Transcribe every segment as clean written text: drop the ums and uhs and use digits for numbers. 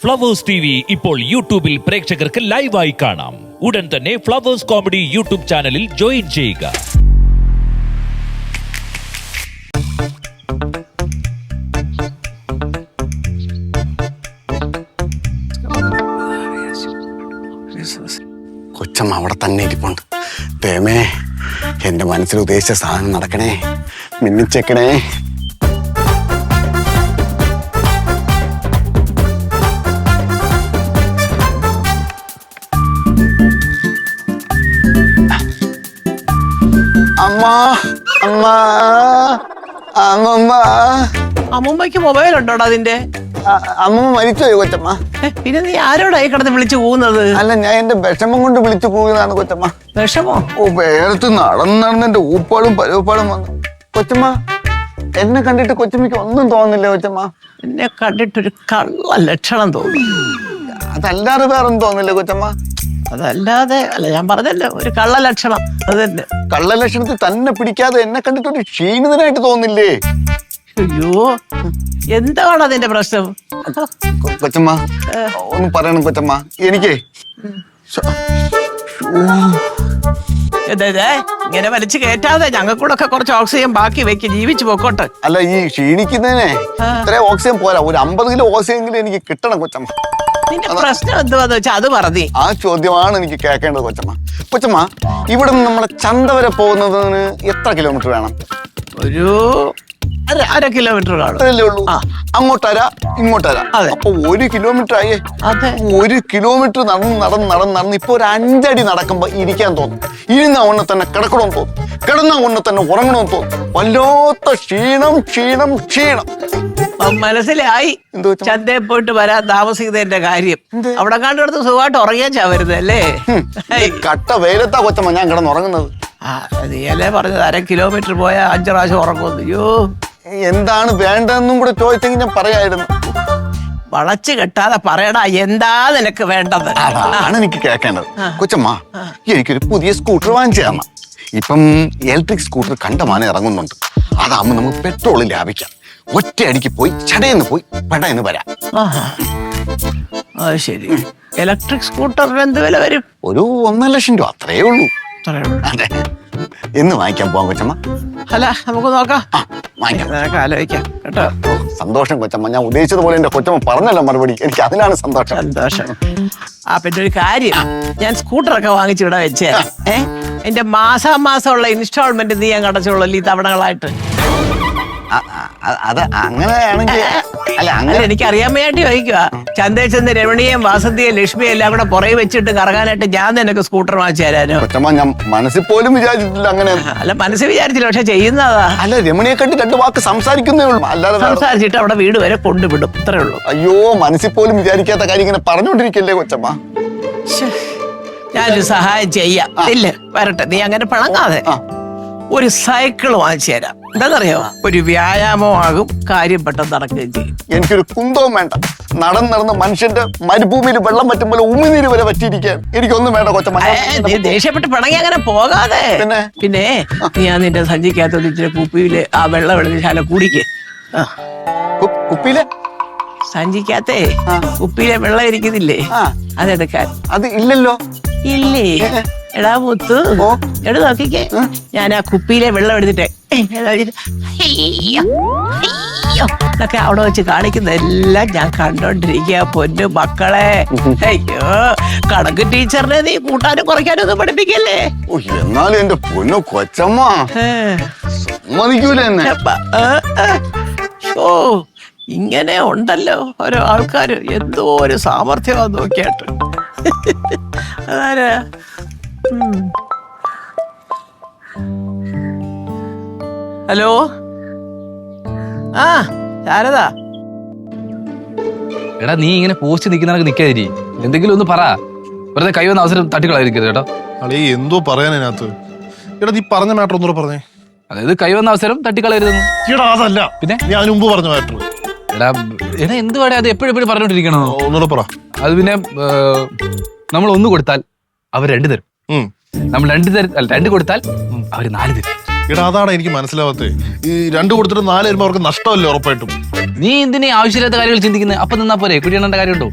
Flowers TV ഇപ്പോൾ യൂട്യൂബിൽ പ്രേക്ഷകർക്ക് ലൈവായി കാണാം. ഉടൻ തന്നെ ഫ്ലവേഴ്സ് കോമഡി യൂട്യൂബ് ചാനലിൽ ജോയിൻ ചെയ്യുക. കൊച്ചമ്മ അവിടെ തന്നെ ഇരിപ്പുണ്ട്. തേമേ, എന്റെ മനസ്സിൽ ഉദ്ദേശിച്ച സാധനം നടക്കണേ, മിന്നിച്ചേക്കണേ. അമ്മ അമ്മ അമ്മമ്മ. അമ്മൂമ്മയ്ക്ക് മൊബൈൽ ഉണ്ടോടാ അതിന്റെ? അമ്മമ്മ മരിച്ചുപോയി കൊച്ചമ്മ. പിന്നെ നീ ആരോടായി കിടന്ന് വിളിച്ചു പോകുന്നത്? അല്ല, ഞാൻ എന്റെ വിഷമം കൊണ്ട് വിളിച്ചു പോയതാണ് കൊച്ചമ്മ. വിഷമോ? ഓ, വേറത്ത് നടന്ന് എന്റെ ഊപ്പാടും പരവപ്പാടും വന്നു. കൊച്ചമ്മ, എന്നെ കണ്ടിട്ട് കൊച്ചമ്മയ്ക്ക് ഒന്നും തോന്നുന്നില്ല കൊച്ചമ്മ? എന്നെ കണ്ടിട്ടൊരു കള്ള ലക്ഷണം തോന്നി. അതല്ലാതെ വേറൊന്നും തോന്നില്ല കൊച്ചമ്മ? അതല്ലാതെ അല്ല, ഞാൻ പറഞ്ഞല്ലോ ഒരു കള്ള ലക്ഷണം. അത് തന്നെ. കള്ള ലക്ഷണത്തിൽ തന്നെ പിടിക്കാതെ എന്നെ കണ്ടിട്ടൊരു ക്ഷീണിതനായിട്ട് തോന്നില്ലേ? അയ്യോ, എന്താണ് അതിന്റെ പ്രശ്നം? കൊച്ചമ്മ ഒന്ന് പറയണം കൊച്ചമ്മ. എനിക്കേ ഇങ്ങനെ വലിച്ചു കയറ്റാതെ ഞങ്ങൾക്കൂടെ ഒക്കെ കുറച്ച് ഓക്സിജൻ ബാക്കി വെക്ക്, ജീവിച്ചു പോക്കോട്ടെ. അല്ല, ഈ ക്ഷീണിക്കുന്നതിനെ ഇത്രയും ഓക്സിജൻ പോരാ, ഒരു 50 കിലോ ഓക്സിജൻ എനിക്ക് കിട്ടണം കൊച്ചമ്മ. നിന്റെ പ്രശ്നം എന്തുവാന്ന് വെച്ചാ അത് പറഞ്ഞേ. ആ ചോദ്യമാണ് എനിക്ക് കേൾക്കേണ്ടത് കൊച്ചമ്മ. കൊച്ചമ്മ, ഇവിടെ നിന്ന് നമ്മളെ ചന്ത വരെ പോകുന്നതിന് എത്ര കിലോമീറ്റർ വേണം? ഒരു 1/2 കിലോമീറ്റർ കാണും. അത്രയല്ലേ ഉള്ളൂ. അങ്ങോട്ടര ഇങ്ങോട്ടര, അപ്പൊ 1 കിലോമീറ്റർ ആയേ. അതെ, 1 കിലോമീറ്റർ നടന്ന് ഇപ്പൊ ഒരു 5 അടി നടക്കുമ്പോ ഇരിക്കാൻ തോന്നും. ഇരുന്ന ഉണ്ണ തന്നെ കിടക്കണമെന്ന് തോന്നും, കിടന്ന ഉണ്ണ തന്നെ ഉറങ്ങണമെന്ന് തോന്നും. വല്ലാത്ത ക്ഷീണം ക്ഷീണം ക്ഷീണം. മനസ്സിലായി. ചന്തയിൽ പോയിട്ട് വരാൻ താമസിക്കുന്നതിന്റെ കാര്യം. അവിടെ കണ്ടു കിടന്ന് സുഖമായിട്ട് ഉറങ്ങിയാ ചാവരുതല്ലേ? കട്ട വെയിലത്താ കൊച്ചമ്മ ഞാൻ കിടന്നുറങ്ങുന്നത്. നീയല്ലേ പറഞ്ഞത് 1/2 കിലോമീറ്റർ പോയാൽ 5 പ്രാവശ്യം ഉറങ്ങുന്നു. അയ്യോ, എന്താണ് വേണ്ടതെന്നും കൂടെ ചോദിച്ചെങ്കിൽ ഞാൻ പറയായിരുന്നു. വളച്ചു കെട്ടാതെ പറയടാ, എന്താ നിനക്ക് വേണ്ടത്? അതാണ് എനിക്ക് കേൾക്കേണ്ടത്. കൊച്ചമ്മ, എനിക്കൊരു പുതിയ സ്കൂട്ടർ വാങ്ങിച്ചു തരണം. ഇപ്പം ഇലക്ട്രിക് സ്കൂട്ടർ കണ്ടമാനം ഇറങ്ങുന്നുണ്ട്. അതാകുമ്പോൾ നമുക്ക് പെട്രോൾ ലാഭിക്കാം. ഒറ്റയടിക്ക് പോയി ചടയെന്ന് പോയി പെടയെന്ന് വരാം. അത് ശരി. ഇലക്ട്രിക് സ്കൂട്ടറിന് എന്ത് വില വരും? ഒരു 1.5 ലക്ഷം രൂപ, അത്രയേ ഉള്ളൂ. അതെ, എന്ന് വാങ്ങിക്കാൻ പോവാം കൊച്ചമ്മ. അല്ല, നമുക്ക് നോക്കാം. വാങ്ങിക്കാം, ആലോചിക്കാം കേട്ടോ. സന്തോഷം കൊച്ചമ്മ. ഞാൻ ഉദ്ദേശിച്ചതുപോലെ എന്റെ കൊച്ചമ്മ പറഞ്ഞല്ലോ മറുപടി. എനിക്ക് അതിലാണ് സന്തോഷം. പിന്നെ ഒരു കാര്യം, ഞാൻ സ്കൂട്ടറൊക്കെ വാങ്ങിച്ചു ഇവിടെ വെച്ചേ. എന്റെ മാസാമാസമുള്ള ഇൻസ്റ്റാൾമെന്റ് നീ ഞാൻ അടച്ചോളൂ ഈ തവണകളായിട്ട്. അത് അങ്ങനെയാണെങ്കിൽ അല്ല, അങ്ങനെ എനിക്ക് അറിയാൻ വേണ്ടി ചോദിക്കുക. ചന്തയിൽ ചെന്ന് രമണിയും വാസന്തിയും ലക്ഷ്മിയും എല്ലാം കൂടെ പുറകെ വെച്ചിട്ട് കറങ്ങാനായിട്ട് ഞാൻ നിനക്ക് സ്കൂട്ടർ വാങ്ങിച്ചു തരാനോ? കൊച്ചമ്മ, ഞാൻ മനസ്സിൽ പോലും വിചാരിച്ചിട്ടില്ല അങ്ങനെ. അല്ല, മനസ്സിൽ വിചാരിച്ചില്ല, പക്ഷെ ചെയ്യുന്നതാ. അല്ല, രമണിയെ കണ്ടി 2 വാക്ക് സംസാരിക്കുന്നേ ഉള്ളൂ, അല്ലാതെ സംസാരിച്ചിട്ട് അവിടെ വീട് വരെ കൊണ്ടുവിടും, ഇത്രേ ഉള്ളൂ. അയ്യോ, മനസ്സിൽ പോലും വിചാരിക്കാത്ത കാര്യം ഇങ്ങനെ പറഞ്ഞോണ്ടിരിക്കല്ലേ കൊച്ചമ്മ. ഞാനൊരു സഹായം ചെയ്യാം. ഇല്ല, വരട്ടെ, നീ അങ്ങനെ പിണങ്ങാതെ. ഒരു സൈക്കിൾ വാങ്ങിച്ചു തരാം. എന്താണെന്നറിയോ? ഒരു വ്യായാമമാകും, കാര്യം പെട്ടെന്ന് നടക്കുകയും ചെയ്യും. എനിക്കൊരു കുന്തവും വേണ്ട. നടന്ന് മനുഷ്യന്റെ മരുഭൂമിയിൽ വെള്ളം പറ്റുമ്പോൾ ഉമിനീര് വരെ പറ്റിയിരിക്കാൻ എനിക്കൊന്നും വേണ്ട കൊച്ചമ്മ. നീ ദേഷ്യപ്പെട്ട് പിണങ്ങി അങ്ങനെ പോകാതെ. പിന്നെ ഞാൻ നിന്റെ സഞ്ചിക്കകത്ത് ഇച്ചിരി കുപ്പിയില് ആ വെള്ളം വെള്ളശാല കുടിക്ക്. കുപ്പിയിലെ സഞ്ചിക്കകത്തേ കുപ്പിയിലെ വെള്ളം ഇരിക്കുന്നില്ലേ, അതെടുക്കാൻ. അത് ഇല്ലല്ലോ. ഇല്ലേ? എടാ മുത്തു, എടാ നോക്കിക്കേ, ഞാൻ ആ കുപ്പിയിലെ വെള്ളം എടുത്തിട്ടേ എന്നൊക്കെ അവിടെ വെച്ച് കാണിക്കുന്നതെല്ലാം ഞാൻ കണ്ടോണ്ടിരിക്കുക. പൊന്നു മക്കളെ, അയ്യോ, കണക്ക് ടീച്ചറിനെ നീ കൂട്ടാനും കുറയ്ക്കാനും ഒന്നും പഠിപ്പിക്കല്ലേ. എന്നാലും എന്റെ പൊന്നു കൊച്ചമ്മ സമ്മതിക്കൂല എന്നെ. ഓ, ഇങ്ങനെ ഉണ്ടല്ലോ ഓരോ ആൾക്കാര്, എന്തോ ഒരു സാമർഥ്യമാ നോക്കിയാട്ട്. അതാരാ? ഹലോ, ആ ശാരദാ. എടാ, നീ ഇങ്ങനെ പോസ്റ്റ് നിൽക്കുന്നവർക്ക് നിൽക്കാതിരി, എന്തെങ്കിലും ഒന്ന് പറ. വെറുതെ കൈ വന്ന അവസരം തട്ടിക്കളായിരിക്കരുത് കേട്ടോ. അളേ, എന്തോ പറയാനതിനകത്ത്. എടാ, നീ പറഞ്ഞ മാറ്റർ ഒന്നുകൂടെ പറഞ്ഞേ. അതായത് കൈ വന്ന അവസരം തട്ടിക്കളയരുതെന്ന്. എടാ, അതല്ല, പിന്നെ ഞാൻ മുമ്പ് പറഞ്ഞ മാറ്റർ. എടാ എന്തുവാടെ അത് എപ്പോഴും പറഞ്ഞോണ്ടിരിക്കണോ? ഒന്നുകൂടെ പറ. അത് പിന്നെ നമ്മൾ 1 കൊടുത്താൽ അവർ 2 തരും. നമ്മൾ 2 കൊടുത്താൽ അവർ 4 തരും. എടാ, അതാണ് എനിക്ക് മനസ്സിലാവാത്തത്. ഈ 2 കൊടുത്തിട്ട് 4 വരുമ്പോ അവർക്ക് നഷ്ടമല്ലേ ഉറപ്പായിട്ടും. നീ എന്തിനാ ആവശ്യമില്ലാത്ത കാര്യങ്ങൾ ചിന്തിക്കുന്നത്? അപ്പൊ നിന്നാ പോരെ, കുടിയേണ്ട കാര്യമുണ്ടോ?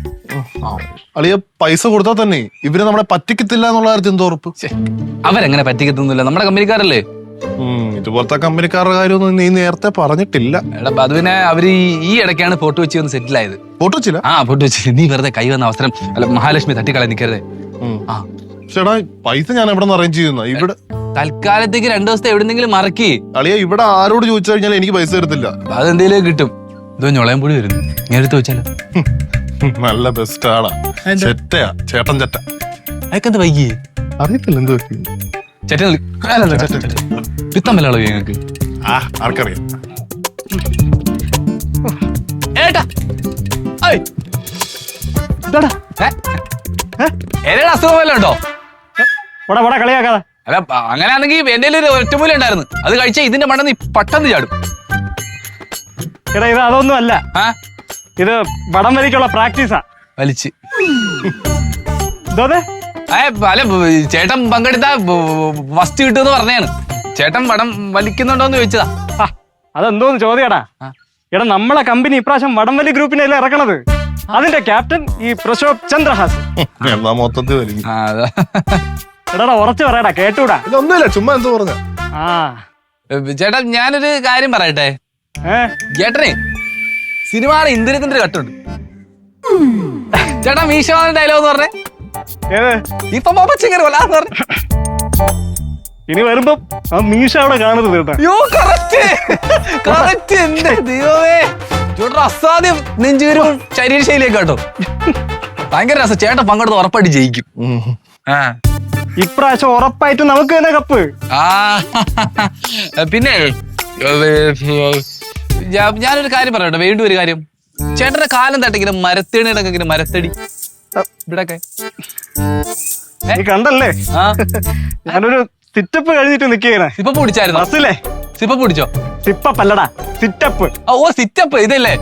അളിയ പൈസ കൊടുത്താൽ തന്നെ ഇവര് നമ്മളെ പറ്റിക്കത്തില്ല എന്നുള്ള കാര്യത്തിൽ എന്തോ ഉറപ്പ്? അവരെങ്ങനെ പറ്റിക്കത്തൊന്നുമില്ല, നമ്മുടെ കമ്പനിക്കാരല്ലേ. ഇതുപോലത്തെ കമ്പനിക്കാരുടെ കാര്യമൊന്നും നീ നേരത്തെ പറഞ്ഞിട്ടില്ല. എടാ അത് പിന്നെ അവര് ഈ ഇടയ്ക്കാണ് ഫോട്ടോ വെച്ച് ഒന്ന് സെറ്റിൽ ആയത്. ഫോട്ടോ വെച്ചില്ല? ആ ഫോട്ടോ വെച്ച്. നീ വെറുതെ കൈ വന്ന അവസരം അല്ല മഹാലക്ഷ്മി തട്ടിക്കളെ നിൽക്കരുതേ. ആ ചേട്ടാ പൈസ ഞാൻ എവിടെ നിന്ന് അറേഞ്ച് ചെയ്യുന്ന? ഇവിടെ തൽക്കാലത്തേക്ക് 2 ദിവസത്തെ എവിടെന്നെങ്കിലും മറക്കി. അളിയ ഇവിടെ ആരോട് ചോദിച്ചു കഴിഞ്ഞാൽ എനിക്ക് പൈസ തരത്തില്ല. അതെന്തേലും കിട്ടും. ഇതോ ഞൊളയം പൊടി വരുന്നു, ഞാൻ എടുത്ത് വെച്ചാലോ. നല്ല ബെസ്റ്റ് ആളാ, ചെറ്റയാ, ചേട്ടൻ ചെറ്റ. അയക്കെന്ത് വൈകി അറിയത്തില്ല എന്ത് ചേട്ടൻ പിത്തം വല്ല ഞങ്ങക്ക്. ആർക്കറിയാം. ഏട്ടാ ഏതാ അസുഖം വല്ല ഉണ്ടോ? കളിയാക്കാതെ. അല്ല അങ്ങനെയാണെങ്കിൽ എന്റെ ഒരു ഒറ്റമൂല ഉണ്ടായിരുന്നു, അത് കഴിച്ചാൽ ഇതിന്റെ മണ്ണെന്ന് പെട്ടെന്ന് ചാടും. എടാ ഇത് അതൊന്നും അല്ല, ഇത് വടം വലിക്കുള്ള പ്രാക്ടീസാ. വലിച്ച് എന്തോതെ? അല്ല ചേട്ടൻ പങ്കെടുത്ത ഫസ്റ്റ് കിട്ടുമെന്ന് പറഞ്ഞാണ്. ചേട്ടൻ വടം വലിക്കുന്നുണ്ടോന്ന് ചോദിച്ചതാ. അതെന്തോന്ന് ചോദ്യടാ. എടാ നമ്മളെ കമ്പനി ഇപ്രാവശ്യം വടംവലി ഗ്രൂപ്പിനല്ലേ ഇറക്കണത്. അതിന്റെ ക്യാപ്റ്റൻ ഈ പ്രശോഭ് ചന്ദ്രഹാസ്. മൊത്തത്തിൽ വലിക്കും. എടാ ഉറച്ചു പറയടാ, കേട്ടൂടാ. ഒന്നുമില്ല, ചുമ്മാ എന്തോ പറഞ്ഞ. ചേട്ടാ ഞാനൊരു കാര്യം പറയട്ടെ. ചേട്ടനെ സിനിമയുടെ ഇന്ദ്രിയത്തിന്റെ കട്ടുണ്ട്. ചേട്ടാ മീശോന്റെ ഡയലോഗ് എന്ന് പറഞ്ഞേ. ഇപ്പൊ പറഞ്ഞ ഇനി വരുമ്പോ ആ മീശ അവിടെ കാണരുത് കേട്ടോ. എന്റെ ദൈവമേ, ചേട്ടാ അസാധ്യം നെഞ്ചുവരും ശരീരശൈലിയൊക്കെ കേട്ടോ. ഭയങ്കര രസം. ചേട്ടൻ പങ്കെടുത്ത് ഉറപ്പായിട്ട് ജയിക്കും. ഇപ്രാവശ്യം ഉറപ്പായിട്ടും നമുക്ക് തന്നെ കപ്പ്. പിന്നെ ഞാനൊരു കാര്യം പറയട്ടെ, വീണ്ടും ഒരു കാര്യം. ചേട്ടന്റെ കാലം തട്ടിങ്ങനെ മരത്തേണിയുടെ ഇങ്ങനെ മരത്തടി ഇവിടൊക്കെ നീ കണ്ടല്ലേ? ഞാനൊരു സിറ്റപ്പ് കഴിഞ്ഞിട്ട് നിൽക്കുകയാണ്. സിപ്പപ്പ് പിടിച്ചായിരുന്നു ബസ്സിലെ. സിപ്പപ്പ് പിടിച്ചോ? സിപ്പപ്പ് അല്ലടാ, സിറ്റപ്പ്. ഓ സിറ്റപ്പ് ഇതല്ലേ?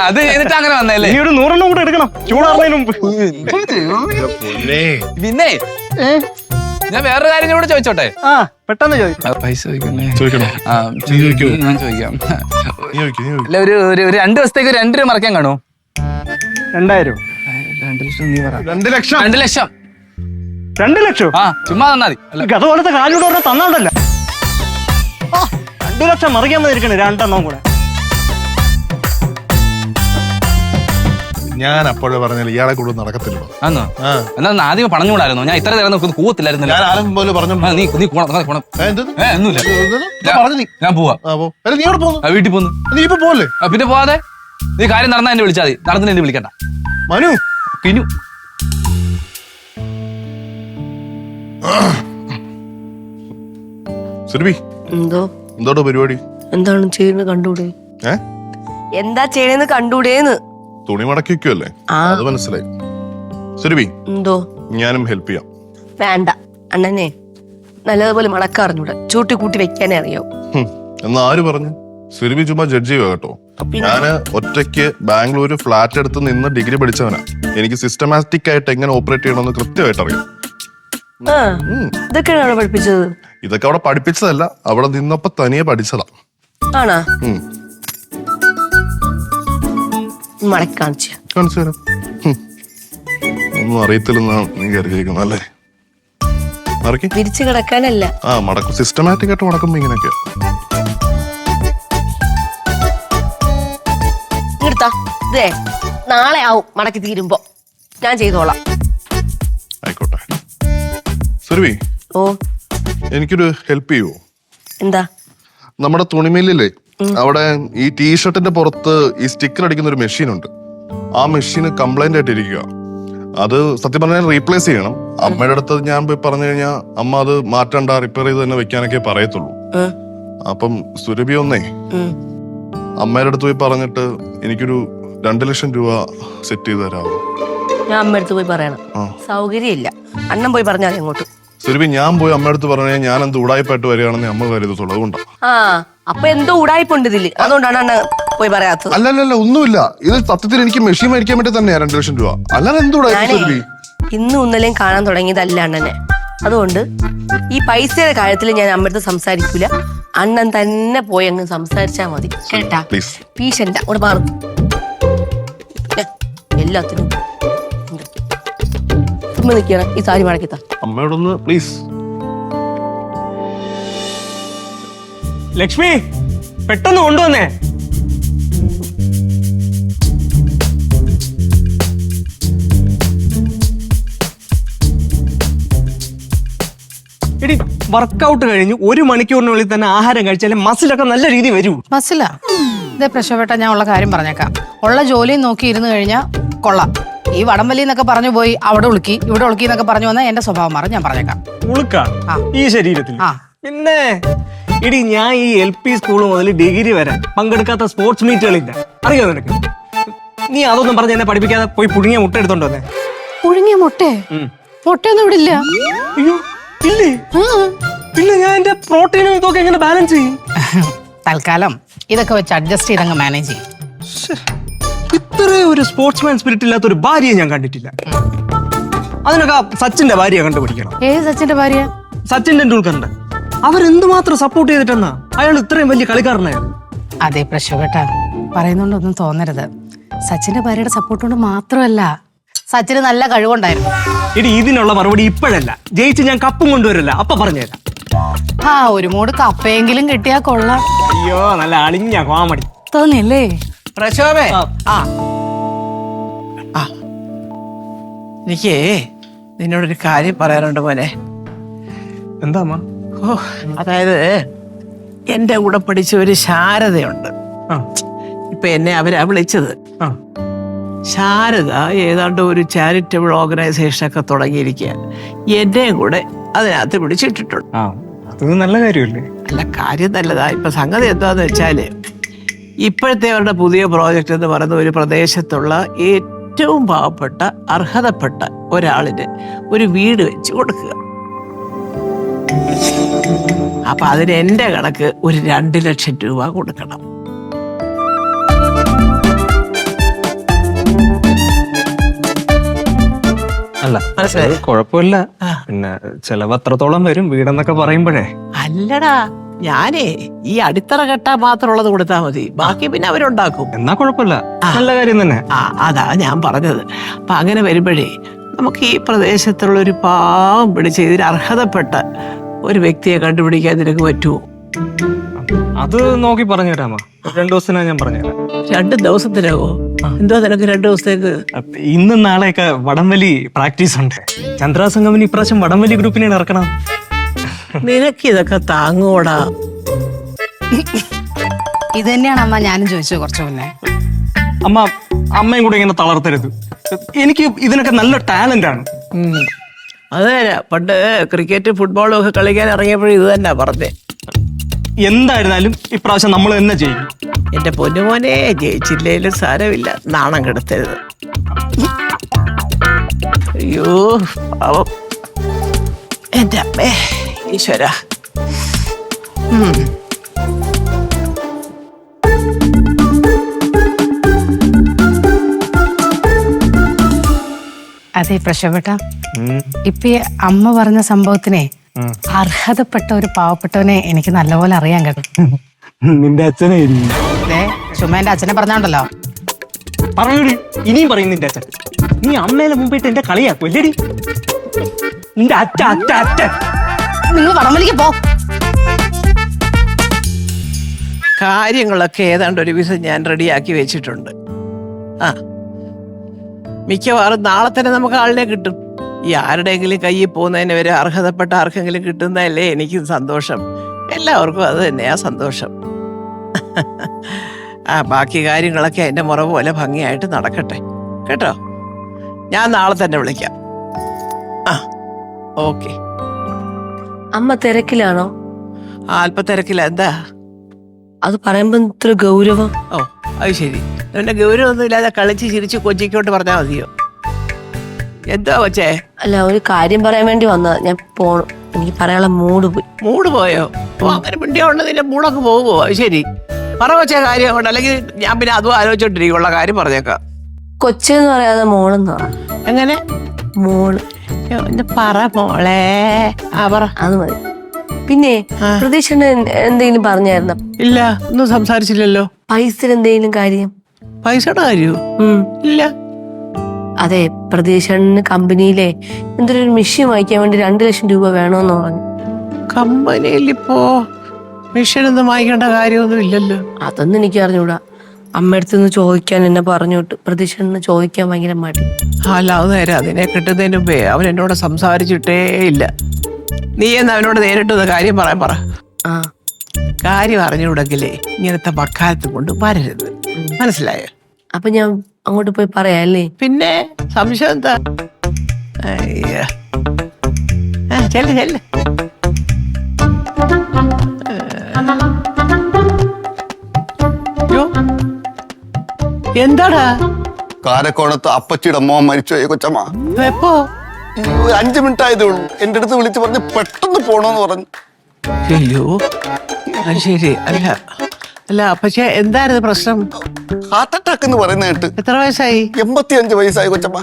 അത് ചെയ്തിട്ട് അങ്ങനെ വന്നല്ലേ? നീ ഒരു 100 കൂടെ എടുക്കണം ചൂടാറുന്നതിന് മുമ്പ്. പിന്നെ ഞാൻ വേറൊരു കാര്യം കൂടെ ചോദിച്ചോട്ടെ? പെട്ടെന്ന് ചോദിക്കാം. പൈസ ചോദിക്കണോ? ഞാൻ ചോദിക്കാം. അല്ല ഒരു 2 ദിവസത്തേക്ക് 2 രൂപ മറക്കാൻ കാണോ? 2000. 2 ലക്ഷം നീ പറ. 2 ലക്ഷം. 2 ലക്ഷം. 2 ലക്ഷം? ചുമ്മാ തന്നാ മതി. അതുപോലത്തെ കാലിലൂടെ പറഞ്ഞാൽ തന്നാണ്ടല്ല. 2 ലക്ഷം മറിക്കാൻ വന്നിരിക്കണേ 2 എണ്ണം കൂടെ. ഞാൻ അപ്പോഴേ പറഞ്ഞാൽ ഇയാളെ കൂടെ നടക്കത്തില്ലോ. എന്നാ ആദ്യം പറഞ്ഞുകൂടായിരുന്നു. ഞാൻ ഇത്ര നേരം നോക്കുന്നു കൂവത്തില്ലായിരുന്നല്ലോ. ഞാൻ ആരും പോലെ പറഞ്ഞു. നീ ഒന്നുമില്ല, ഞാൻ പോവാ. നീ എവിടെ പോകുന്നു? വീട്ടിൽ പോന്നു. നീ ഇപ്പൊ പോലെ. പിന്നെ പോവാതെ നീ കാര്യം നടന്നാ എന്നെ വിളിച്ചാൽ മതി. നടന്നിട്ട് എന്നെ വിളിക്കണ്ട. മനു കിനു സുരഭി എന്തോട്ടോ പരിപാടി? എന്താണ് ചെയ്യുന്നത് കണ്ടൂടെ? എന്താ ചെയ്യണെന്ന് കണ്ടൂടേന്ന്. തുണി മടക്കി വെക്കുമല്ലേ, അത് മനസ്സിലായി. സുരഭി എന്തോ? ഞാനും ഹെൽപ്പ് ചെയ്യാം. വേണ്ട അണ്ണനെ, നല്ലതുപോലെ മടക്കാറിഞ്ഞൂടെ, ചൂട്ടി കൂട്ടി വെക്കാനേ അറിയാം. എന്നാ ആര് പറഞ്ഞു? സുരഭി ചുമ്മാ ജഡ്ജ് ചെയ്യുക കേട്ടോ. ഞാന് ഒറ്റയ്ക്ക് ബാംഗ്ലൂര് ഫ്ലാറ്റ് എടുത്ത് നിന്ന് ഡിഗ്രി പഠിച്ചവനാ. എനിക്ക് സിസ്റ്റമാറ്റിക് ആയിട്ട് എങ്ങനെ ഓപ്പറേറ്റ് ചെയ്യണമെന്ന് കൃത്യമായിട്ട് അറിയാം. ഇതൊക്കെയാണ് പഠിപ്പിച്ചത്? ഇതൊക്കെ അവിടെ പഠിപ്പിച്ചതല്ല, അവിടെ നിന്നപ്പോ തനിയെ പഠിച്ചതാ. ആണാ? മടക്കി കാണിച്ചു തരാം. ഒന്നും അറിയത്തില്ലെന്നാണ് നീ കരുതിയിരിക്കുന്നത് അല്ലേ? മടക്കി തിരിച്ചു കിടക്കാനല്ല. മടക്കും. സിസ്റ്റമാറ്റിക് ആയിട്ട് മടക്കുമ്പോ ഇങ്ങനെയൊക്കെ. ഇങ്ങടുത്താ ഇതേ നാളെ ആവും മടക്കി തീരുമ്പോ. ഞാൻ ചെയ്തോളാം. ആയിക്കോട്ടെ. സുരഭി, എനിക്കൊരു ഹെൽപ്പ് ചെയ്യുവോ? എന്താ? നമ്മുടെ തുണിമില്ലില്ലേ, അവിടെ ഈ ടീഷർട്ടിന്റെ പുറത്ത് ഈ സ്റ്റിക്കർ അടിക്കുന്ന ഒരു മെഷീൻ ഉണ്ട്. ആ മെഷീൻ കംപ്ലൈന്റ് ആയിട്ട് ഇരിക്കുക. അത് സത്യം പറഞ്ഞാൽ റീപ്ലേസ് ചെയ്യണം. അമ്മയുടെ അടുത്ത് ഞാൻ പോയി പറഞ്ഞു കഴിഞ്ഞാൽ അമ്മ അത് മാറ്റണ്ട, റിപ്പയർ ചെയ്ത് തന്നെ വെക്കാനൊക്കെ പറയത്തുള്ളൂ. അപ്പം സുരഭി ഒന്നേ അമ്മയുടെ അടുത്ത് പോയി പറഞ്ഞിട്ട് എനിക്കൊരു 2 ലക്ഷം രൂപ സെറ്റ് ചെയ്ത് തരാമോ? ഞാൻ അമ്മ അടുത്ത് പോയി പറയണം. സൗകര്യമില്ല, അണ്ണൻ പോയി പറഞ്ഞാൽ അങ്ങോട്ട്. സുരഭി, ഞാൻ പോയി അമ്മയുടെ അടുത്ത് പറഞ്ഞു ഞാൻ എന്ത് ഉടായ്പായിട്ട് വരികയാണെന്ന് അമ്മ കരുതത്തുള്ളൂ. അതുകൊണ്ടാണ്. അപ്പൊ എന്തോ ഉടായ്പുണ്ട് ഇതില്, അതുകൊണ്ടാണ് അണ്ണ പോയി പറയാത്തത്. അല്ലല്ല, ഒന്നുമില്ല. ഇത് സത്യത്തിൽ എനിക്ക് മെഷീൻ മേടിക്കാൻ വേണ്ടി തന്നെയാ 2 ലക്ഷം രൂപ. അല്ലാതെ എന്തുടായ്പ സുരഭി? ഇന്നും ഇന്നലെയും കാണാൻ തുടങ്ങിയതല്ല അണ്ണനെ. അതുകൊണ്ട് ഈ പൈസയുടെ കാര്യത്തിൽ ഞാൻ അമ്മടുത്ത് സംസാരിക്കൂല. അണ്ണൻ തന്നെ പോയി അങ്ങ് സംസാരിച്ചാ മതി കേട്ടാ? ഭീഷണ്ട അവിടെ മാറും എല്ലാത്തിനും. ചുമ്മാ നിൽക്കണം. ഈ സാരി മടക്കിത്താ. അമ്മയോടൊന്ന് പ്ലീസ്. ലക്ഷ്മി പെട്ടെന്ന് കൊണ്ടുവന്നേ. എടി വർക്കൗട്ട് കഴിഞ്ഞ് 1 മണിക്കൂറിനുള്ളിൽ തന്നെ ആഹാരം കഴിച്ചാലേ മസിലൊക്കെ നല്ല രീതി വരൂ. മസില ഇതേ പ്രശ്നപ്പെട്ട ഞാൻ ഉള്ള കാര്യം പറഞ്ഞേക്കാം. ഉള്ള ജോലിയും നോക്കി ഇരുന്ന് കഴിഞ്ഞാൽ കൊള്ളാം. ഈ വടംവലി എന്നൊക്കെ പറഞ്ഞു പോയി അവിടെ ഉളുക്കി ഇവിടെ ഉളുക്കി എന്നൊക്കെ പറഞ്ഞു വന്നാൽ എന്റെ സ്വഭാവം മാറും. ഞാൻ പറഞ്ഞേക്കാം. ഉളുക്ക ആ. ഈ ശരീരത്തിൽ ആ. പിന്നെ ഇടി ഞാൻ ഈ LP സ്കൂൾ മുതൽ ഡിഗ്രി വരെ പങ്കെടുക്കാത്ത സ്പോർട്സ് മീറ്റുകളില്ല. അറിയോ നിനക്ക്? നീ അതൊന്നും പറഞ്ഞ് എന്നെ പഠിപ്പിക്കാതെ പോയി പുഴുങ്ങിയ മുട്ട എടുത്തോണ്ട് വന്നേ. പുഴുങ്ങിയ മുട്ടേ? മുട്ടയൊന്നും ഇവിടെ ഇല്ല. അയ്യോ ഇല്ലേ? ഇല്ല, ഞാൻ എന്റെ പ്രോട്ടീനും ഇതൊക്കെ എങ്ങനെ ബാലൻസ് ചെയ്യും? തൽക്കാലം ഇതൊക്കെ വെച്ച് അഡ്ജസ്റ്റ് ചെയ്തങ്ങ് മാനേജ് ചെയ്യും. ഇത്രയും ഒരു സ്പോർട്സ്മാൻ സ്പിരിറ്റ് ഇല്ലാത്ത ഒരു ഭാര്യയെ ഞാൻ കണ്ടിട്ടില്ല. അതിനൊക്കെ സച്ചിന്റെ ഭാര്യയെ കണ്ടുപിടിക്കണം. ഏത് സച്ചിന്റെ ഭാര്യ? സച്ചിൻ ടെണ്ടുൽക്കറിന്റെ. അവരെന്തുമാത്രം സപ്പോർട്ട് ചെയ്തിട്ടെന്നാ അയാൾ ഇത്രയും വലിയ കളിക്കാരനായത്. അതെ പ്രശ്നപ്പെട്ട പറയുന്നോണ്ടൊന്നും തോന്നരുത്. സച്ചിന്റെ ഭാര്യയുടെ സപ്പോർട്ട് കൊണ്ട് മാത്രമല്ല, സച്ചിന് നല്ല കഴിവുണ്ടായിരുന്നു. ഇടി ഇതിനുള്ള മറുപടി ഇപ്പോഴല്ല, ജയിച്ച് ഞാൻ കപ്പും കൊണ്ടുവരില്ല, അപ്പൊ പറഞ്ഞുതരാം. ആ ഒരു മൂട് കപ്പയെങ്കിലും കിട്ടിയാ കൊള്ളാം. അയ്യോ നല്ല അളിഞ്ഞ കോമഡി തോന്നിയല്ലേ? പ്രശോഭേ, ആ ആ എനിക്ക് നിന്നോടൊരു കാര്യം പറയാനുണ്ട് മോനെ. എന്താ അമ്മ? ഓ, അതായത് എൻ്റെ കൂടെ പഠിച്ച ഒരു ശാരദയുണ്ട്. ആ, ഇപ്പൊ എന്നെ അവരാ വിളിച്ചത്. ആ. ശാരദ ഏതാണ്ട് ഒരു ചാരിറ്റബിൾ ഓർഗനൈസേഷൻ ഒക്കെ തുടങ്ങിയിരിക്കുക. എന്നെയും കൂടെ അതിനകത്ത് പിടിച്ചിട്ടിട്ടുണ്ട്. ആ, അത് നല്ല കാര്യമല്ലേ? അല്ല, കാര്യം നല്ലതാ. ഇപ്പൊ സംഗതി എന്താന്ന് വെച്ചാല് ഇപ്പോഴത്തെ അവരുടെ പുതിയ പ്രോജക്റ്റ് എന്ന് പറയുന്ന ഒരു പ്രദേശത്തുള്ള ഏറ്റവും പാവപ്പെട്ട അർഹതപ്പെട്ട ഒരാളിന് ഒരു വീട് വെച്ച് കൊടുക്കുക. അപ്പൊ അതിന് എന്റെ കണക്ക് ഒരു 2 ലക്ഷം രൂപ കൊടുക്കണം. അല്ല മനസ്സിലായി? കുഴപ്പമില്ല. പിന്നെ ചെലവ് അത്രത്തോളം വരും വീടെന്നൊക്കെ പറയുമ്പോഴേ. അല്ലടാ, ഞാനേ ഈ അടിത്തറ കെട്ടാൻ മാത്രമുള്ളത് കൊടുത്താൽ മതി, ബാക്കി പിന്നെ അവരുണ്ടാക്കും. എന്നാ കുഴപ്പമില്ല, നല്ല കാര്യം തന്നെ. അതാ ഞാൻ പറഞ്ഞത്. അപ്പൊ അങ്ങനെ വരുമ്പോഴേ നമുക്ക് ഈ പ്രദേശത്തുള്ള ഒരു പാവം പിടിച്ച് ഇതിന് അർഹതപ്പെട്ട ഒരു വ്യക്തിയെ കണ്ടുപിടിക്കാൻ നിനക്ക് പറ്റുമോ? അത് നോക്കി പറഞ്ഞു തരാമോ? 2 ദിവസത്തിനാ ഞാൻ പറഞ്ഞുതരാം. 2 ദിവസത്തിനാകോ? എന്തോ നിനക്ക് 2 ദിവസത്തേക്ക്? ഇന്നും നാളെയൊക്കെ വടംവലി പ്രാക്ടീസ് ഉണ്ട്. ചന്ദ്രാസംഗമന് ഇപ്രാവശ്യം വടംവലി ഗ്രൂപ്പിനെ ഇറക്കണം. നിനക്ക് ഇതൊക്കെ താങ്ങോടാ? ഇത് തന്നെയാണ് അമ്മ ഞാനും ചോദിച്ചത് കുറച്ചു മുന്നേ. അമ്മയും കൂടെ ഇങ്ങനെ തളർത്തരുത്. എനിക്ക് ഇതിനൊക്കെ നല്ല ടാലന്റ് ആണ്. അതെ, പണ്ട് ക്രിക്കറ്റ് ഫുട്ബോളും ഒക്കെ കളിക്കാൻ ഇറങ്ങിയപ്പോഴും ഇത് തന്നെ പറഞ്ഞേ. എന്തായിരുന്നാലും ഇപ്രാവശ്യം നമ്മൾ തന്നെ ചെയ്യും. എന്റെ പൊന്നുമോനെ, ജയിച്ചില്ലേലും സാരമില്ല, നാണം കെടുത്തരുത്. അയ്യോ പാവം എന്റെ അമ്മേ, ഈശ്വര. അതെ പ്രശ്നപ്പെട്ട ഇപ്പൊ ഈ അമ്മ പറഞ്ഞ സംഭവത്തിനെ അർഹതപ്പെട്ട ഒരു പാവപ്പെട്ടവനെ എനിക്ക് നല്ലപോലെ അറിയാൻ കേട്ടോ. നിന്റെ അച്ഛനെ ചുമ്മാ എന്റെ അച്ഛനെ പറഞ്ഞോണ്ടല്ലോ. പറയൂടി, ഇനിയും പറയും നിന്റെ അച്ഛൻ. നീ അമ്മേനെ മുമ്പിട്ട് എന്റെ കളിയാക്കും അല്ലേടി? നിന്റെ അച്ഛൻ നിങ്ങൾ വടംവലിക്ക് പോ. കാര്യങ്ങളൊക്കെ ഏതാണ്ട് ഒരു ദിവസം ഞാൻ റെഡിയാക്കി വെച്ചിട്ടുണ്ട്. മിക്കവാറും നാളെ തന്നെ നമുക്ക് ആളിനെ കിട്ടും. ഈ ആരുടെയെങ്കിലും കയ്യിൽ പോകുന്നതിന് വരെ അർഹതപ്പെട്ട ആർക്കെങ്കിലും കിട്ടുന്നതല്ലേ എനിക്കും സന്തോഷം. എല്ലാവർക്കും അത് തന്നെയാ സന്തോഷം. ബാക്കി കാര്യങ്ങളൊക്കെ എൻ്റെ മുറ പോലെ ഭംഗിയായിട്ട് നടക്കട്ടെ കേട്ടോ. ഞാൻ നാളെ തന്നെ വിളിക്കാം. ഓക്കെ. അമ്മ തിരക്കിലാണോ? അല്പ തിരക്കില്ല. എന്താ അത് പറയുമ്പോ ഇത്ര ഗൗരവം? ഓ, അത് ശരി. പിന്നെ ഗൗരവൊന്നും ഇല്ലാതെ കളിച്ച് ചിരിച്ച് കൊച്ചിക്കോട്ട് പറഞ്ഞാൽ മതിയോ? എന്താ കൊച്ചേ? അല്ല, ഒരു കാര്യം പറയാൻ വേണ്ടി വന്നതാ. ഞാൻ പോണു, എനിക്ക് പറയാനുള്ള മൂഡ് പോയി. മൂഡ് പോയോ? ഓ, അങ്ങനെ പിണ്ടിയോണ്ട് നിന്റെ മൂടൊക്കെ പോകുമോ? അത് ശരി, പറ കൊച്ചേ കാര്യം കൊണ്ട്. അല്ലെങ്കിൽ ഞാൻ പിന്നെ അതും ആലോചിച്ചോണ്ടിരിക്കുള്ള കാര്യം പറഞ്ഞേക്കാം. കൊച്ചെന്ന് പറയാതെ മോളെന്ന് പറ. എങ്ങനെ? മോള്. പറ മോളെ. പറ. അത് മതി. പിന്നെ പ്രതീക്ഷ എന്തെങ്കിലും പറഞ്ഞായിരുന്ന? ഇല്ല, ഒന്നും സംസാരിച്ചില്ലല്ലോ. പൈസ എന്തെങ്കിലും കാര്യം? പൈസയുടെ കാര്യമോ? ഇല്ല. അതെ, പ്രതീക്ഷന് കമ്പനിയിലെ എന്തൊരു മെഷീൻ വാങ്ങിക്കാൻ വേണ്ടി 2 ലക്ഷം രൂപ വേണമെന്ന് പറഞ്ഞു. കമ്പനിയിൽ ഇപ്പോ മിഷൻ ഒന്നും വാങ്ങിക്കേണ്ട കാര്യമൊന്നും ഇല്ലല്ലോ. അതൊന്നും എനിക്ക് അറിഞ്ഞൂടാ. അമ്മയടുത്ത് നിന്ന് ചോദിക്കാൻ എന്നെ പറഞ്ഞോട്ട് പ്രതീക്ഷന് ചോദിക്കാൻ ഭയങ്കര മടി. അല്ല അത് നേരെ, അതിനെ കിട്ടുന്നതിന് മുമ്പേ അവൻ എന്നോട് സംസാരിച്ചിട്ടേ ഇല്ല. നീ എന്ന് അവനോട് നേരിട്ടൊന്ന് കാര്യം പറ. ആ കാര്യം അറിഞ്ഞുകൂടെങ്കിലേ ഇങ്ങനത്തെ വക്കാലത്ത് കൊണ്ട് വരരുത്, മനസ്സിലായോ? അപ്പൊ ഞാൻ അങ്ങോട്ട് പോയി പറയാം അല്ലേ? പിന്നെ സംശയം എന്താ? അയ്യ, ചെല്ല്. എന്താടാ? കാരക്കോണത്ത് അപ്പച്ചിയുടെ മോൻ മരിച്ചുപോയി കൊച്ചമ്മ. എപ്പോ? ഒരു 5 മിനിറ്റ് ആയതേ ഉള്ളൂ. എന്റെ അടുത്ത് വിളിച്ച് പറഞ്ഞ് പെട്ടെന്ന് പോണോന്ന് പറഞ്ഞു. അയ്യോ, അത് ശരി. അല്ല പക്ഷെ എന്തായിരുന്നു പ്രശ്നം? ഹാർട്ട് അറ്റാക്ക് എന്ന് പറയുന്ന കേട്ട്. എത്ര വയസ്സായി? 85 വയസ്സായി കൊച്ചമ്മ.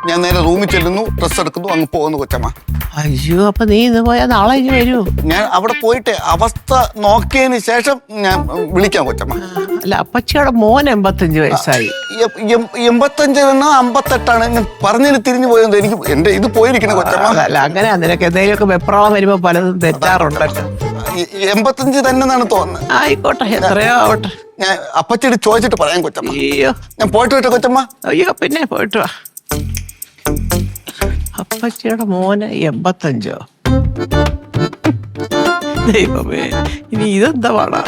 ഞാൻ നേരെ റൂമിൽ ചെല്ലുന്നു, ഡ്രസ് എടുക്കുന്നു, അങ്ങ് പോകുന്നു കൊച്ചമ്മ. അയ്യോ, അപ്പൊ നീ ഇന്ന് പോയാ നാളെ ഇനി വരൂ? ഞാൻ അവിടെ പോയിട്ട് അവസ്ഥ നോക്കിയതിന് ശേഷം ഞാൻ വിളിക്കാം കൊച്ചമ്മ. അല്ല, അപ്പച്ചിയുടെ മോൻ 85 വയസ്സായി. 85 58 ഞാൻ പറഞ്ഞതിന് തിരിഞ്ഞു പോയത്. എനിക്ക് എന്റെ ഇത് പോയിരിക്കണ കൊച്ചമ്മ. അല്ല അങ്ങനെ നിനക്ക് എന്തെങ്കിലുമൊക്കെ വെപ്രാളം വരുമ്പോ പലതും തെറ്റാറുണ്ടല്ലോ. 85 തന്നെ എന്നാണ് തോന്നുന്നത്. ആയിക്കോട്ടെ, എത്രയോ ആവട്ടെ. ഞാൻ അപ്പച്ചിയോട് ചോദിച്ചിട്ട് പറയാം കൊച്ചമ്മ. അയ്യോ, ഞാൻ പോയിട്ട് വരട്ടെ കൊച്ചമ്മ. അയ്യോ പിന്നെ പോയിട്ട് വാ. അപ്പച്ചിയുടെ മോന് 85. ദൈവമേ, ഇനി ഇതെന്താ പാടാ?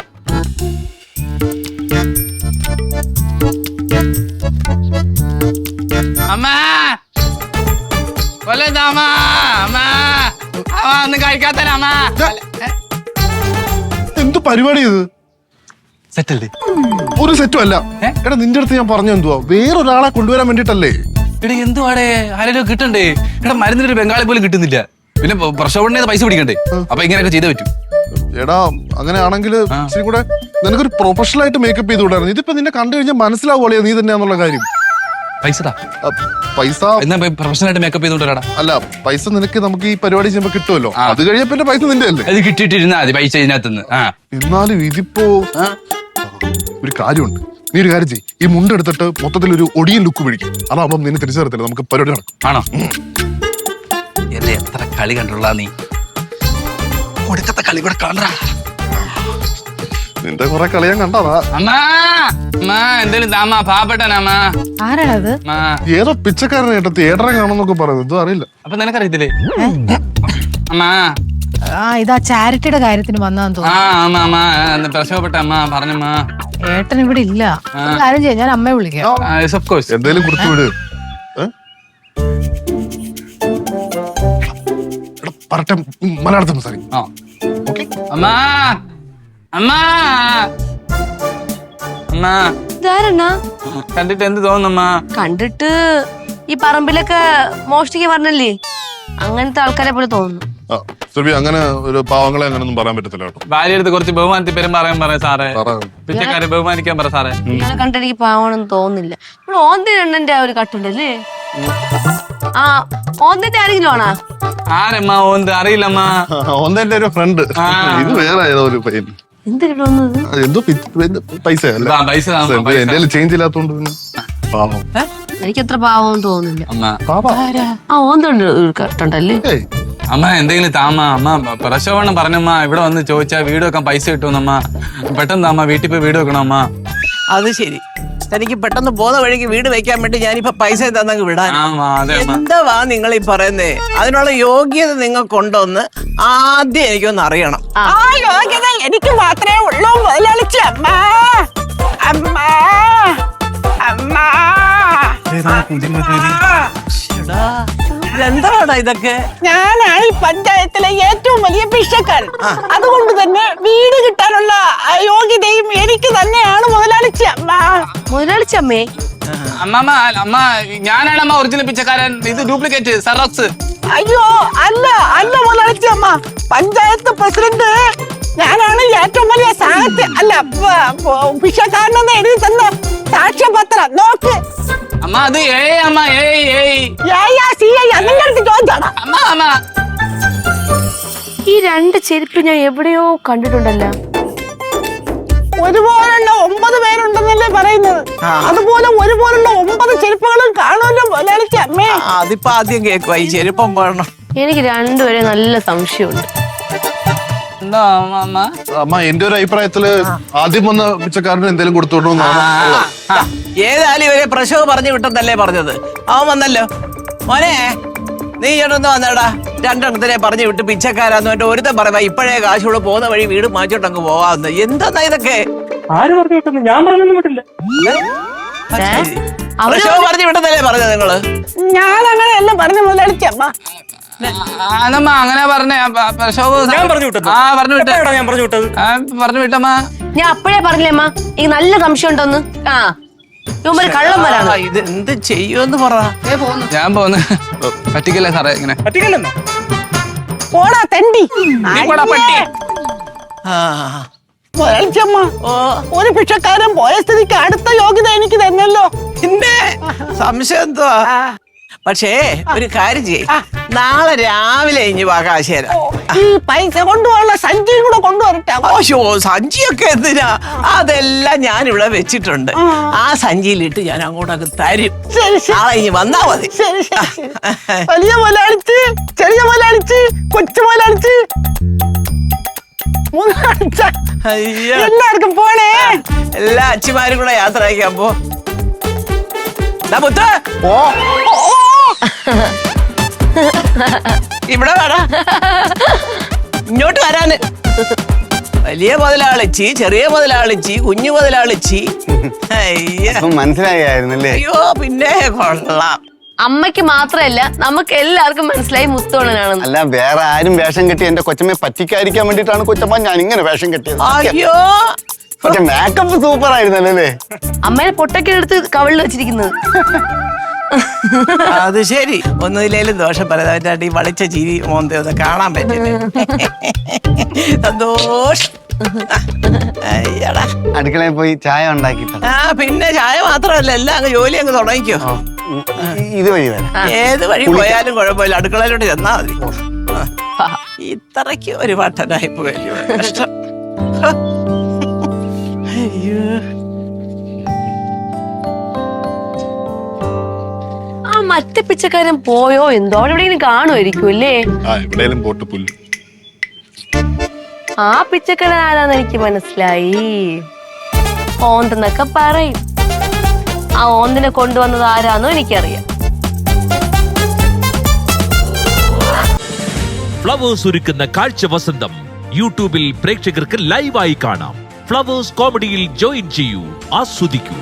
അമ്മാ കൊല്ലമ്മ, അമ്മാ ഒന്നും കഴിക്കാത്തരാ അമ്മ. എന്ത് പരിപാടി ഇത്? സെറ്റല്ലേ? ഒരു സെറ്റും അല്ല. എടാ നിന്റെ അടുത്ത് ഞാൻ പറഞ്ഞു എന്തുവാ, വേറൊരാളെ കൊണ്ടുവരാൻ വേണ്ടിട്ടല്ലേ? എടാ എന്തുവാടേ, ആരെങ്കിലും കിട്ടണ്ടേ? എടാ മരുന്നിനൊരു ബംഗാളി പോലും കിട്ടുന്നില്ല. പിന്നെ പ്രസവണ്ണ പൈസ പിടിക്കണ്ടേ? അപ്പൊ ഇങ്ങനെയൊക്കെ ചെയ്തേ പറ്റും. എടാ അങ്ങനെയാണെങ്കിൽ ഇച്ചിരി കൂടെ നിനക്കൊരു പ്രൊഫഷണൽ ആയിട്ട് മേക്കപ്പ് ചെയ്തുകൂടായിരുന്നു. ഇതിപ്പോ നിന്നെ കണ്ടു കഴിഞ്ഞാൽ മനസ്സിലാവുകയോ നീ തന്നെയാന്നുള്ള കാര്യം. പൈസ പൈസ എന്നാ പ്രൊഫഷണൽ ആയിട്ട് മേക്കപ്പ് ചെയ്തോണ്ടാ? അല്ല, പൈസ നിനക്ക് നമുക്ക് ഈ പരിപാടി ചെയ്യുമ്പോ കിട്ടുമല്ലോ. അത് കഴിയാൻ പിന്നെ പൈസ നിന്റെ അല്ലേ? അത് കിട്ടിയിട്ടിരുന്നാ മതി പൈസ ഇതിനകത്തുനിന്ന്. എന്നാലും ഇതിപ്പോ ഒരു കാര്യമുണ്ട്. നീ ഒരു കാര്യം ചെയ്യ്, ഈ മുണ്ടെടുത്തിട്ട് മൊത്തത്തിൽ ഒരു ഒടിയൻ ലുക്ക് പിടിക്കും. അതാവുമ്പം നിന്നെ തിരിച്ചു തരത്തില്ല, നമുക്ക് പരിപാടി നടക്കും. ആണോ? എന്റെ എത്ര കളി കണ്ടുള്ള നീ ഒടുക്കത്തെ കളി കൂടെ കാണാ. നിന്റെ കുറെ കളിയാൻ കണ്ടതാ. അമ്മാ അമ്മാ എന്തേലും താമാ, പാവപ്പെട്ടനാമാ. ആരാണത്? ഏതോ പിച്ചക്കാരനെ കേട്ടോ തിയേറ്ററെ കാണുന്നൊക്കെ പറയുന്നത്, ഇതും അറിയില്ല. അപ്പൊ നിനക്കറിയത്തില്ലേ? അമ്മാ ഇതാ ചാരിറ്റിയുടെ കാര്യത്തിന് വന്നാന്ന് തോന്നുന്നു. അമ്മ അമ്മ പ്രസവപ്പെട്ട അമ്മ പറഞ്ഞമ്മാ. ഏട്ടൻ ഇവിടെ ഇല്ല. ഒരു കാര്യം ചെയ്യാം, ഞാൻ അമ്മയെ വിളിക്കാം. എന്തേലും കൊടുത്തു വിട്. പറട്ടെ, മലയാളത്തിൽ സംസാരിക്കും. അമ്മാ അമ്മാ അമ്മാ ഇതാരെണ്ണ? കണ്ടിട്ട് എന്ത് തോന്നുന്നമ്മ? കണ്ടിട്ട് ഈ പറമ്പിലൊക്കെ മോഷ്ടിക്കാൻ പറഞ്ഞല്ലേ, അങ്ങനത്തെ ആൾക്കാരെ പോലെ തോന്നുന്നു. അങ്ങനെ ഒരു പാവങ്ങളെ അങ്ങനൊന്നും പറയാൻ പറ്റത്തില്ല കേട്ടോ. ഭാര്യ അടുത്ത് കുറച്ച് ബഹുമാനത്തിൽ പെരുമാറാൻ പറയാം സാറേ. പിച്ചക്കാരെ ബഹുമാനിക്കാൻ പറ സാറേ. ഇയാളെ കണ്ടിട്ട് എനിക്ക് പാവണെന്ന് തോന്നുന്നില്ല. ഇവിടെ ഓന്തിരണ്ണന്റെ ആ ഒരു കട്ടുണ്ടല്ലേ? ആ ഓന്തിന്റെ ആരെങ്കിലും ആണോ? ആരമ്മ ഓന്ത്? അറിയില്ലമ്മ. ഓന്റെ ഒരു ഫ്രണ്ട്. ഇത് വേറെ ഏതോ ഒരു പയ്യൻ. എന്തിനു വന്നത്? എന്തോ പൈസ പൈസ എന്റെ ചേഞ്ച് ഇല്ലാത്തോണ്ട് പിന്നെ പാവം. എനിക്ക് അത്ര പാവം തോന്നുന്നില്ല. അമ്മ ആ ഓന്തുണ്ട് ഒരു കട്ടുണ്ടല്ലേ? അമ്മ എന്തെങ്കിലും താമ. അമ്മ പ്രസവണ്ണം പറഞ്ഞമ്മ ഇവിടെ വന്ന് ചോദിച്ചാ വീട് വെക്കാൻ പൈസ കിട്ടുമെന്നമ്മ. പെട്ടെന്ന് അമ്മ വീട്ടിൽ പോയി വീട് വെക്കണം അമ്മ. അത് ശരി, തനിക്ക് പെട്ടെന്ന് പോകുന്ന വഴിക്ക് വീട് വെക്കാൻ വേണ്ടി ഞാനിപ്പോ പൈസ തന്നങ്ങ് വിടാൻ. എന്താ നിങ്ങൾ ഈ പറയുന്നേ? അതിനുള്ള യോഗ്യത നിങ്ങൾക്കുണ്ടോന്ന് ആദ്യം എനിക്കൊന്ന് അറിയണം. ആ യോഗ്യത എനിക്ക് മാത്രമേ ഉള്ളൂ മുതലാളിച്ച. എന്താടാ ഇതൊക്കെ? ഞാനാണ് ഈ പഞ്ചായത്തിലെ ഏറ്റവും വലിയ ഭിക്ഷക്കാരൻ. അതുകൊണ്ട് തന്നെ വീട് കിട്ടാനുള്ള യോഗ്യതയും എനിക്ക് തന്നെയാണ് മുതലാളിച്ച. മുതലാളിച്ചമ്മേ? അമ്മ അമ്മ ഞാനാണ് അമ്മ ഒറിജിനൽ പിച്ചക്കാരൻ. ഇത് ഡ്യൂപ്ലിക്കേറ്റ് സെറോക്സ്. അയ്യോ അല്ല അല്ല മുതലാളിച്ച അമ്മ, പഞ്ചായത്ത് പ്രസിഡന്റ് ഞാനാണ് ഏറ്റവും വലിയ സാഹിത്യ അല്ല ഭിക്ഷക്കാരനെന്ന് എഴുതി തന്ന സാക്ഷ്യപത്രം നോക്ക്. അമ്മ അത് അമ്മ അമ്മ അമ്മ ഈ 2 ചെരുപ്പ് ഞാൻ എവിടെയോ കണ്ടിട്ടുണ്ടല്ലോ. ഒരുപോലുള്ള 9 പേരുണ്ട് ഉണ്ടെന്നല്ലേ പറയുന്നത്. അതുപോലെ ഒരുപോലുള്ള 9 ചെരുപ്പുകളും കാണുമല്ലോ മുതലാളിക്ക് അമ്മേ. അതിപ്പോ ആദ്യം കേക്കുവാ ഈ ചെരുപ്പം പോകണം. എനിക്ക് രണ്ടുപേരെ നല്ല സംശയമുണ്ട്. എന്താ അമ്മ? അമ്മ എന്റെ ഒരു അഭിപ്രായത്തില് ആദ്യം വന്ന പിച്ചക്കാരന് എന്തെങ്കിലും കൊടുത്തോണ്ടോ ഏതായാലും ഇവരെ പ്രസവം പറഞ്ഞു വിട്ടെന്നല്ലേ പറഞ്ഞത്. അവൻ വന്നല്ലോ. മോനെ നീ ചേട്ടൊന്ന് വന്നേടാ. രണ്ടെണ്ണത്തിനെ പറഞ്ഞു വിട്ട് പിച്ചക്കാരാന്ന് പറഞ്ഞിട്ട് ഒരുത്തൻ പറയാ ഇപ്പോഴേ കാശൂടെ പോകുന്ന വഴി വീട് മാറ്റിട്ടങ്ങ് പോവാന്ന്. എന്താ ഇതൊക്കെ? ആര് പറഞ്ഞു വിട്ടെന്ന്? ഞാൻ പറഞ്ഞൊന്നും വിട്ടില്ല. പ്രസവം പറഞ്ഞു വിട്ടെന്നല്ലേ പറഞ്ഞത് നിങ്ങള്? ഞാൻ അങ്ങനെയല്ല പറഞ്ഞു മുതലാളിക്ക് അമ്മ. അതമ്മ അങ്ങനെ പറഞ്ഞേ ഞാൻ പറഞ്ഞു വിട്ടത്. ആ പറഞ്ഞു വിട്ടേ. എപ്പോഴാടാ ഞാൻ പറഞ്ഞു വിട്ടത്? പറഞ്ഞു വിട്ടമ്മ. ഞാൻ അപ്പോഴേ പറഞ്ഞില്ലേ അമ്മ എനിക്ക് നല്ല സംശയം ഉണ്ടോന്ന്. ആ ഇവന്മാര് കള്ളന്മാരാണ്. ഇത് എന്ത് ചെയ്യുമെന്ന് പറ. ഞാൻ പോന്ന് പറ്റിക്കല്ലേ സാറേ ഇങ്ങനെ. പറ്റിക്കല്ലെന്നോ? പോടാ തെണ്ടി. മുതലാളിച്ചമ്മ ഒരു ഭിക്ഷക്കാരൻ പോയ സ്ഥിതിക്ക് അടുത്ത യോഗ്യത എനിക്ക് തന്നല്ലോ. പിന്നെ സംശയം എന്തുവാ? പക്ഷേ ഒരു കാര്യം ചെയ്യേ, നാളെ രാവിലെ ഇനി കാശേര ഈ പൈസ കൊണ്ടുപോകാനുള്ള സഞ്ചിയും കൂടെ കൊണ്ടുവരട്ടെ. ഓശോ സഞ്ചിയൊക്കെ എന്തിനാ? അതെല്ലാം ഞാൻ ഇവിടെ വെച്ചിട്ടുണ്ട്. ആ സഞ്ചിയിലിട്ട് ഞാൻ അങ്ങോട്ടൊക്കെ തരും. ശരി ശരി നാളെ ഇനി വന്നാ മതി. ശരി ശരി. വലിയ മുതലാളിച്ച്, ചെറിയ മുതലാളിച്ച്, കൊച്ചു മുതലാളിച്ച്, മുതലാളിച്ച അയ്യോ എല്ലാവർക്കും പോണേ. എല്ലാ അച്ഛന്മാരും കൂടെ യാത്ര അയക്കാൻ പോ. മുത്ത് ഇവിടെ വേടാ, ഇങ്ങോട്ട് വരാന്. വലിയ മുതലാളിച്ചി, ചെറിയ മുതലാളിച്ചി, കുഞ്ഞു മുതലാളിച്ചി. മനസ്സിലായിരുന്നല്ലേ? അയ്യോ പിന്നെ കൊള്ളാം. അമ്മയ്ക്ക് മാത്രമല്ല നമുക്ക് എല്ലാവർക്കും മനസ്സിലായി മുത്തോളനാണെന്ന്. അല്ല വേറെ ആരും വേഷം കെട്ടി എന്റെ കൊച്ചമ്മയെ പറ്റിക്കാതിരിക്കാൻ വേണ്ടിട്ടാണ് കൊച്ചമ്മ ഞാൻ ഇങ്ങനെ വേഷം കെട്ടിയത്. അയ്യോ പക്ഷെ മേക്കപ്പ് സൂപ്പർ ആയിരുന്നല്ലേ? അമ്മേനെ പൊട്ടൊക്കെ എടുത്ത് കവിളിൽ വെച്ചിരിക്കുന്നത്. അത് ശരി. ഒന്നുമില്ലേലും ദോഷം പറയാൻ ഈ വളിച്ച ചിരി മോന്തെ ഒന്ന് കാണാൻ പറ്റില്ലേ? സന്തോഷം. അയ്യടാ അടുക്കളയിൽ പോയി ചായ ഉണ്ടാക്കി. ആ പിന്നെ ചായ മാത്രമല്ല എല്ലാം അങ്ങ് ജോലി അങ്ങ് തുടങ്ങിക്കോ. ഇത് വഴി വരാം. ഏത് വഴി പോയാലും കുഴപ്പമില്ല, അടുക്കളയിലോട്ട് ചെന്നാ മതി. ഇത്രയ്ക്ക് ഒരു പട്ടനായി പോയല്ലോ. കഷ്ടം. അയ്യോ ആ മറ്റേ പിച്ചക്കാരൻ പോയോ എന്തോ? അവിടെ എവിടെയെങ്കിലും കാണുമായിരിക്കും അല്ലേ? എവിടെയും പോട്ട് പുല്ല്. ആ പിച്ചക്കാരൻ ആരാന്ന് എനിക്ക് മനസ്സിലായി. ഓന്തെന്നൊക്കെ പറയും. ആ ഓന്തിനെ കൊണ്ടുവന്നത് ആരാന്നോ എനിക്കറിയാം. ഫ്ലവേഴ്സ് ഒരുക്കുന്ന കാഴ്ച വസന്തം യൂട്യൂബിൽ പ്രേക്ഷകർക്ക് ലൈവായി കാണാം. ഫ്ലവേഴ്സ് കോമഡിയിൽ ജോയിൻ ചെയ്യൂ, ആസ്വദിക്കൂ.